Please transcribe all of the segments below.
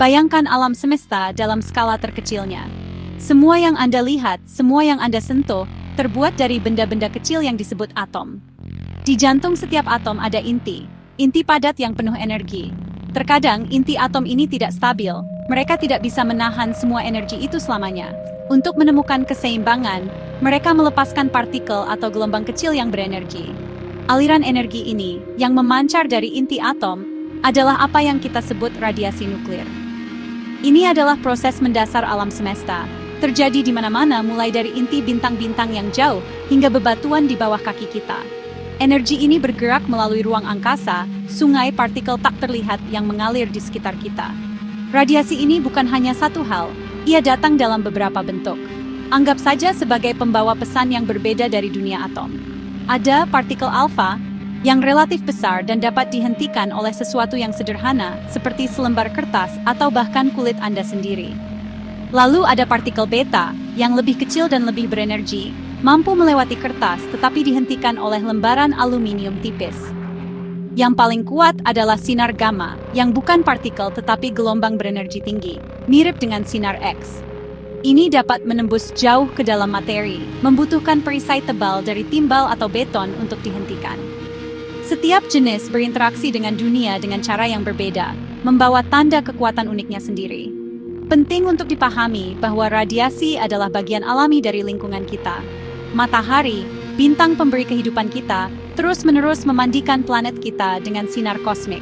Bayangkan alam semesta dalam skala terkecilnya. Semua yang Anda lihat, semua yang Anda sentuh, terbuat dari benda-benda kecil yang disebut atom. Di jantung setiap atom ada inti padat yang penuh energi. Terkadang inti atom ini tidak stabil, mereka tidak bisa menahan semua energi itu selamanya. Untuk menemukan keseimbangan, mereka melepaskan partikel atau gelombang kecil yang berenergi. Aliran energi ini, yang memancar dari inti atom, adalah apa yang kita sebut radiasi nuklir. Ini adalah proses mendasar alam semesta, terjadi di mana-mana mulai dari inti bintang-bintang yang jauh hingga bebatuan di bawah kaki kita. Energi ini bergerak melalui ruang angkasa, sungai partikel tak terlihat yang mengalir di sekitar kita. Radiasi ini bukan hanya satu hal, ia datang dalam beberapa bentuk. Anggap saja sebagai pembawa pesan yang berbeda dari dunia atom. Ada partikel alfa, yang relatif besar dan dapat dihentikan oleh sesuatu yang sederhana, seperti selembar kertas atau bahkan kulit Anda sendiri. Lalu ada partikel beta, yang lebih kecil dan lebih berenergi, mampu melewati kertas tetapi dihentikan oleh lembaran aluminium tipis. Yang paling kuat adalah sinar gamma, yang bukan partikel tetapi gelombang berenergi tinggi, mirip dengan sinar X. Ini dapat menembus jauh ke dalam materi, membutuhkan perisai tebal dari timbal atau beton untuk dihentikan. Setiap jenis berinteraksi dengan dunia dengan cara yang berbeda, membawa tanda kekuatan uniknya sendiri. Penting untuk dipahami bahwa radiasi adalah bagian alami dari lingkungan kita. Matahari, bintang pemberi kehidupan kita, terus-menerus memandikan planet kita dengan sinar kosmik.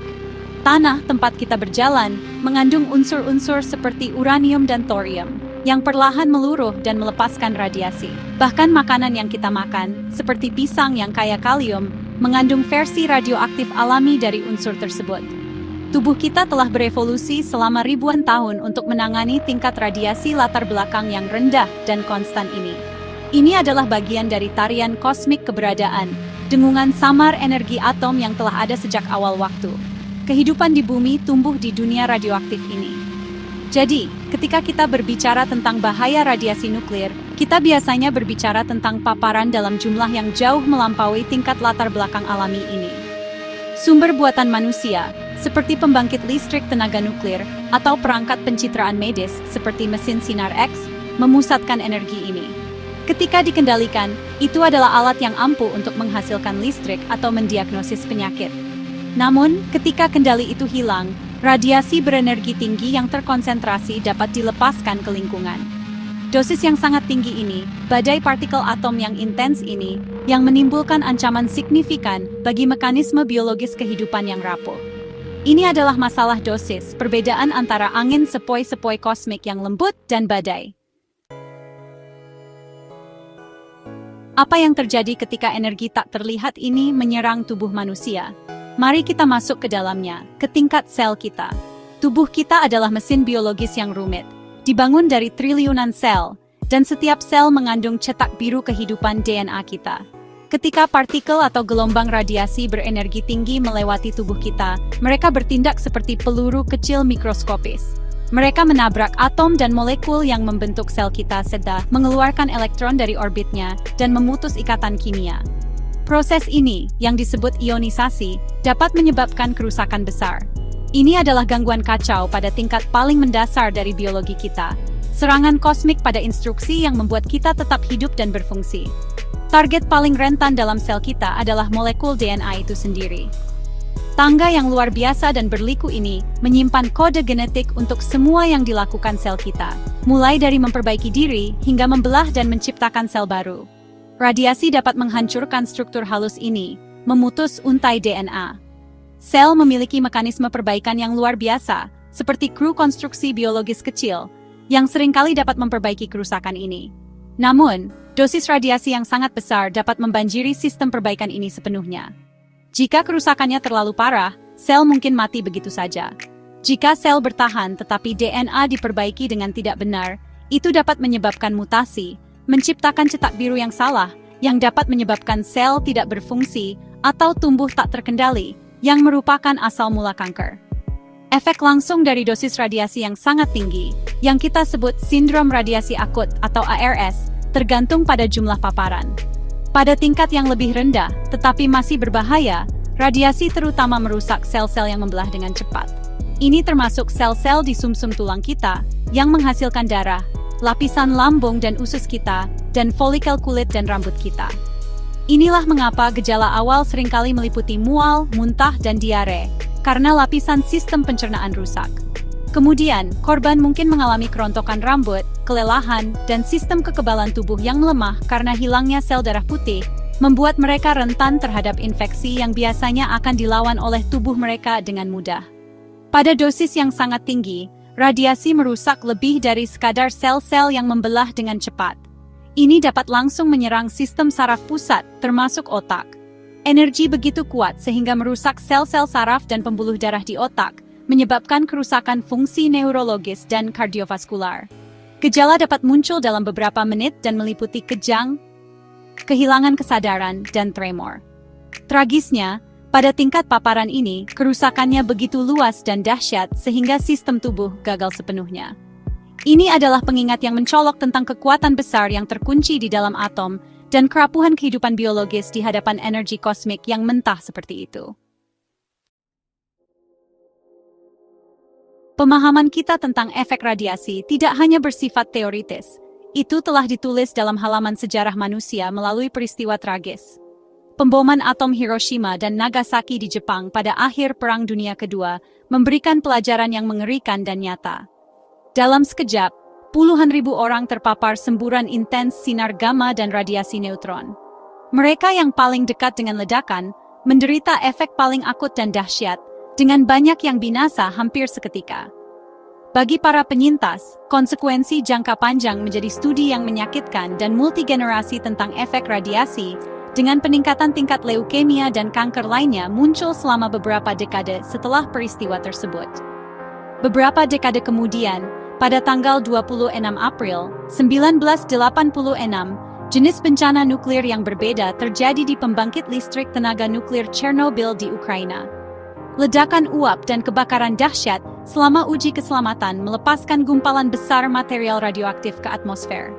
Tanah tempat kita berjalan mengandung unsur-unsur seperti uranium dan thorium, yang perlahan meluruh dan melepaskan radiasi. Bahkan makanan yang kita makan, seperti pisang yang kaya kalium, mengandung versi radioaktif alami dari unsur tersebut. Tubuh kita telah berevolusi selama ribuan tahun untuk menangani tingkat radiasi latar belakang yang rendah dan konstan ini. Ini adalah bagian dari tarian kosmik keberadaan, dengungan samar energi atom yang telah ada sejak awal waktu. Kehidupan di bumi tumbuh di dunia radioaktif ini. Jadi, ketika kita berbicara tentang bahaya radiasi nuklir, kita biasanya berbicara tentang paparan dalam jumlah yang jauh melampaui tingkat latar belakang alami ini. Sumber buatan manusia, seperti pembangkit listrik tenaga nuklir, atau perangkat pencitraan medis, seperti mesin sinar X, memusatkan energi ini. Ketika dikendalikan, itu adalah alat yang ampuh untuk menghasilkan listrik atau mendiagnosis penyakit. Namun, ketika kendali itu hilang, radiasi berenergi tinggi yang terkonsentrasi dapat dilepaskan ke lingkungan. Dosis yang sangat tinggi ini, badai partikel atom yang intens ini, yang menimbulkan ancaman signifikan bagi mekanisme biologis kehidupan yang rapuh. Ini adalah masalah dosis, perbedaan antara angin sepoi-sepoi kosmik yang lembut dan badai. Apa yang terjadi ketika energi tak terlihat ini menyerang tubuh manusia? Mari kita masuk ke dalamnya, ke tingkat sel kita. Tubuh kita adalah mesin biologis yang rumit, dibangun dari triliunan sel, dan setiap sel mengandung cetak biru kehidupan DNA kita. Ketika partikel atau gelombang radiasi berenergi tinggi melewati tubuh kita, mereka bertindak seperti peluru kecil mikroskopis. Mereka menabrak atom dan molekul yang membentuk sel kita serta mengeluarkan elektron dari orbitnya dan memutus ikatan kimia. Proses ini, yang disebut ionisasi, dapat menyebabkan kerusakan besar. Ini adalah gangguan kacau pada tingkat paling mendasar dari biologi kita. Serangan kosmik pada instruksi yang membuat kita tetap hidup dan berfungsi. Target paling rentan dalam sel kita adalah molekul DNA itu sendiri. Tangga yang luar biasa dan berliku ini menyimpan kode genetik untuk semua yang dilakukan sel kita, mulai dari memperbaiki diri hingga membelah dan menciptakan sel baru. Radiasi dapat menghancurkan struktur halus ini, memutus untai DNA. Sel memiliki mekanisme perbaikan yang luar biasa, seperti kru konstruksi biologis kecil, yang seringkali dapat memperbaiki kerusakan ini. Namun, dosis radiasi yang sangat besar dapat membanjiri sistem perbaikan ini sepenuhnya. Jika kerusakannya terlalu parah, sel mungkin mati begitu saja. Jika sel bertahan tetapi DNA diperbaiki dengan tidak benar, itu dapat menyebabkan mutasi, menciptakan cetak biru yang salah, yang dapat menyebabkan sel tidak berfungsi atau tumbuh tak terkendali, yang merupakan asal mula kanker. Efek langsung dari dosis radiasi yang sangat tinggi, yang kita sebut sindrom radiasi akut atau ARS, tergantung pada jumlah paparan. Pada tingkat yang lebih rendah, tetapi masih berbahaya, radiasi terutama merusak sel-sel yang membelah dengan cepat. Ini termasuk sel-sel di sumsum tulang kita, yang menghasilkan darah, lapisan lambung dan usus kita, dan folikel kulit dan rambut kita. Inilah mengapa gejala awal seringkali meliputi mual, muntah, dan diare, karena lapisan sistem pencernaan rusak. Kemudian, korban mungkin mengalami kerontokan rambut, kelelahan, dan sistem kekebalan tubuh yang melemah karena hilangnya sel darah putih, membuat mereka rentan terhadap infeksi yang biasanya akan dilawan oleh tubuh mereka dengan mudah. Pada dosis yang sangat tinggi, radiasi merusak lebih dari sekadar sel-sel yang membelah dengan cepat. Ini dapat langsung menyerang sistem saraf pusat, termasuk otak. Energi begitu kuat sehingga merusak sel-sel saraf dan pembuluh darah di otak, menyebabkan kerusakan fungsi neurologis dan kardiovaskular. Gejala dapat muncul dalam beberapa menit dan meliputi kejang, kehilangan kesadaran, dan tremor. Tragisnya, pada tingkat paparan ini, kerusakannya begitu luas dan dahsyat sehingga sistem tubuh gagal sepenuhnya. Ini adalah pengingat yang mencolok tentang kekuatan besar yang terkunci di dalam atom dan kerapuhan kehidupan biologis di hadapan energi kosmik yang mentah seperti itu. Pemahaman kita tentang efek radiasi tidak hanya bersifat teoritis. Itu telah ditulis dalam halaman sejarah manusia melalui peristiwa tragis. Pemboman atom Hiroshima dan Nagasaki di Jepang pada akhir Perang Dunia Kedua memberikan pelajaran yang mengerikan dan nyata. Dalam sekejap, puluhan ribu orang terpapar semburan intens sinar gamma dan radiasi neutron. Mereka yang paling dekat dengan ledakan menderita efek paling akut dan dahsyat, dengan banyak yang binasa hampir seketika. Bagi para penyintas, konsekuensi jangka panjang menjadi studi yang menyakitkan dan multigenerasi tentang efek radiasi, dengan peningkatan tingkat leukemia dan kanker lainnya muncul selama beberapa dekade setelah peristiwa tersebut. Beberapa dekade kemudian, pada tanggal 26 April 1986, jenis bencana nuklir yang berbeda terjadi di pembangkit listrik tenaga nuklir Chernobyl di Ukraina. Ledakan uap dan kebakaran dahsyat selama uji keselamatan melepaskan gumpalan besar material radioaktif ke atmosfer.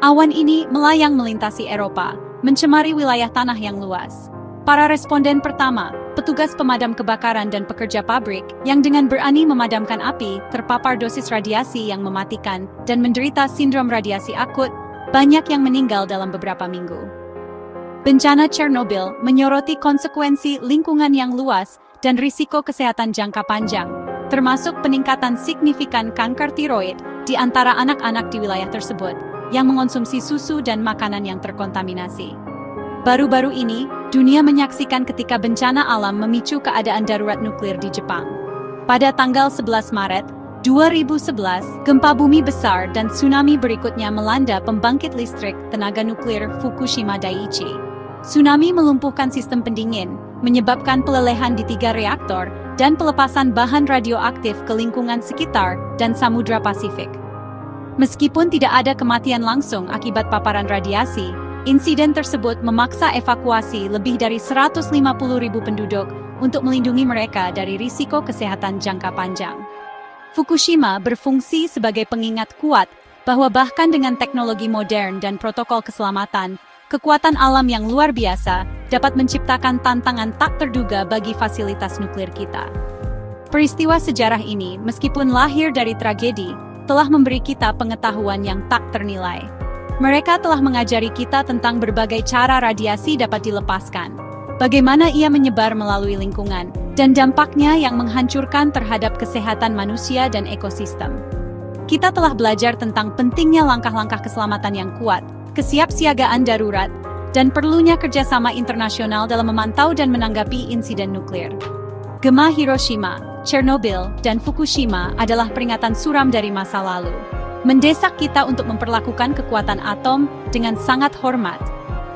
Awan ini melayang melintasi Eropa, mencemari wilayah tanah yang luas. Para responden pertama, petugas pemadam kebakaran dan pekerja pabrik, yang dengan berani memadamkan api, terpapar dosis radiasi yang mematikan dan menderita sindrom radiasi akut, banyak yang meninggal dalam beberapa minggu. Bencana Chernobyl menyoroti konsekuensi lingkungan yang luas dan risiko kesehatan jangka panjang, termasuk peningkatan signifikan kanker tiroid di antara anak-anak di wilayah tersebut, yang mengonsumsi susu dan makanan yang terkontaminasi. Baru-baru ini, dunia menyaksikan ketika bencana alam memicu keadaan darurat nuklir di Jepang. Pada tanggal 11 Maret 2011, gempa bumi besar dan tsunami berikutnya melanda pembangkit listrik tenaga nuklir Fukushima Daiichi. Tsunami melumpuhkan sistem pendingin, menyebabkan pelelehan di 3 reaktor, dan pelepasan bahan radioaktif ke lingkungan sekitar dan Samudra Pasifik. Meskipun tidak ada kematian langsung akibat paparan radiasi, insiden tersebut memaksa evakuasi lebih dari 150.000 penduduk untuk melindungi mereka dari risiko kesehatan jangka panjang. Fukushima berfungsi sebagai pengingat kuat bahwa bahkan dengan teknologi modern dan protokol keselamatan, kekuatan alam yang luar biasa dapat menciptakan tantangan tak terduga bagi fasilitas nuklir kita. Peristiwa sejarah ini, meskipun lahir dari tragedi, telah memberi kita pengetahuan yang tak ternilai. Mereka telah mengajari kita tentang berbagai cara radiasi dapat dilepaskan, bagaimana ia menyebar melalui lingkungan, dan dampaknya yang menghancurkan terhadap kesehatan manusia dan ekosistem. Kita telah belajar tentang pentingnya langkah-langkah keselamatan yang kuat, kesiapsiagaan darurat, dan perlunya kerjasama internasional dalam memantau dan menanggapi insiden nuklir. Gempa Hiroshima, Chernobyl, dan Fukushima adalah peringatan suram dari masa lalu. Mendesak kita untuk memperlakukan kekuatan atom dengan sangat hormat,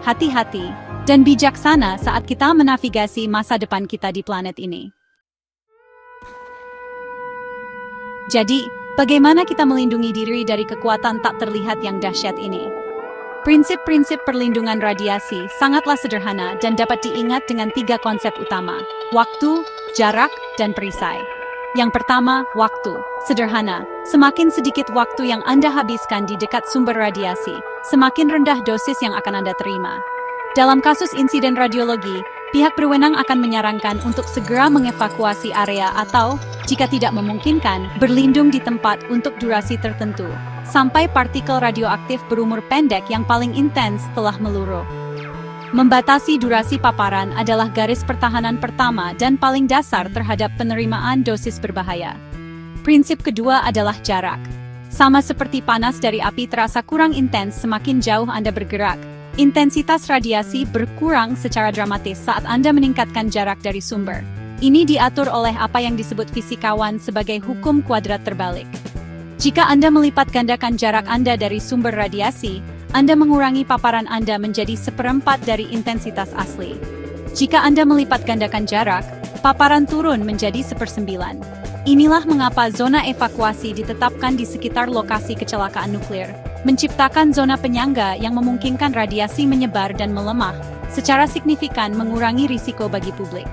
hati-hati, dan bijaksana saat kita menavigasi masa depan kita di planet ini. Jadi, bagaimana kita melindungi diri dari kekuatan tak terlihat yang dahsyat ini? Prinsip-prinsip perlindungan radiasi sangatlah sederhana dan dapat diingat dengan 3 konsep utama: waktu, jarak, dan perisai. Yang pertama, waktu. Sederhana, semakin sedikit waktu yang Anda habiskan di dekat sumber radiasi, semakin rendah dosis yang akan Anda terima. Dalam kasus insiden radiologi, pihak berwenang akan menyarankan untuk segera mengevakuasi area atau, Jika tidak memungkinkan, berlindung di tempat untuk durasi tertentu, sampai partikel radioaktif berumur pendek yang paling intens telah meluruh. Membatasi durasi paparan adalah garis pertahanan pertama dan paling dasar terhadap penerimaan dosis berbahaya. Prinsip kedua adalah jarak. Sama seperti panas dari api terasa kurang intens semakin jauh Anda bergerak, intensitas radiasi berkurang secara dramatis saat Anda meningkatkan jarak dari sumber. Ini diatur oleh apa yang disebut fisikawan sebagai hukum kuadrat terbalik. Jika Anda melipat gandakan jarak Anda dari sumber radiasi, Anda mengurangi paparan Anda menjadi 1/4 dari intensitas asli. Jika Anda melipat gandakan jarak, paparan turun menjadi 1/9. Inilah mengapa zona evakuasi ditetapkan di sekitar lokasi kecelakaan nuklir, menciptakan zona penyangga yang memungkinkan radiasi menyebar dan melemah, secara signifikan mengurangi risiko bagi publik.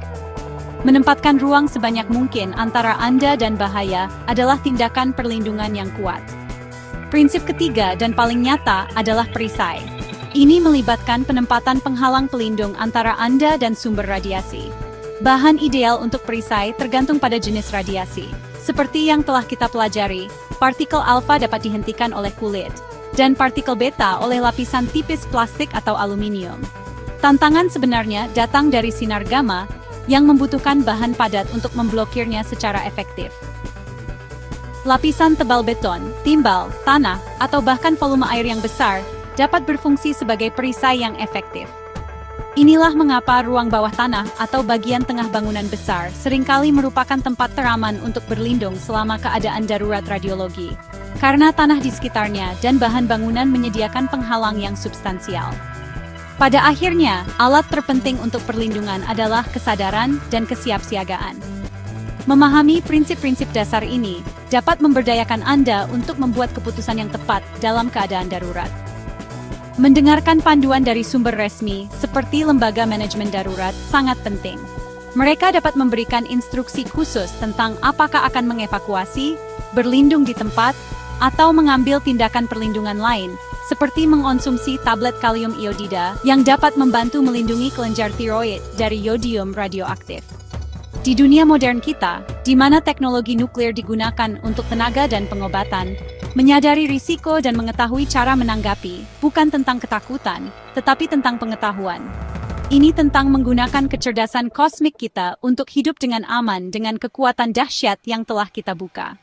Menempatkan ruang sebanyak mungkin antara Anda dan bahaya adalah tindakan perlindungan yang kuat. Prinsip ketiga dan paling nyata adalah perisai. Ini melibatkan penempatan penghalang pelindung antara Anda dan sumber radiasi. Bahan ideal untuk perisai tergantung pada jenis radiasi. Seperti yang telah kita pelajari, partikel alfa dapat dihentikan oleh kulit, dan partikel beta oleh lapisan tipis plastik atau aluminium. Tantangan sebenarnya datang dari sinar gamma, yang membutuhkan bahan padat untuk memblokirnya secara efektif. Lapisan tebal beton, timbal, tanah, atau bahkan volume air yang besar dapat berfungsi sebagai perisai yang efektif. Inilah mengapa ruang bawah tanah atau bagian tengah bangunan besar seringkali merupakan tempat teraman untuk berlindung selama keadaan darurat radiologi, karena tanah di sekitarnya dan bahan bangunan menyediakan penghalang yang substansial. Pada akhirnya, alat terpenting untuk perlindungan adalah kesadaran dan kesiapsiagaan. Memahami prinsip-prinsip dasar ini dapat memberdayakan Anda untuk membuat keputusan yang tepat dalam keadaan darurat. Mendengarkan panduan dari sumber resmi, seperti Lembaga Manajemen Darurat, sangat penting. Mereka dapat memberikan instruksi khusus tentang apakah akan mengevakuasi, berlindung di tempat, atau mengambil tindakan perlindungan lain, seperti mengonsumsi tablet kalium iodida yang dapat membantu melindungi kelenjar tiroid dari yodium radioaktif. Di dunia modern kita, di mana teknologi nuklir digunakan untuk tenaga dan pengobatan, menyadari risiko dan mengetahui cara menanggapi bukan tentang ketakutan, tetapi tentang pengetahuan. Ini tentang menggunakan kecerdasan kosmik kita untuk hidup dengan aman dengan kekuatan dahsyat yang telah kita buka.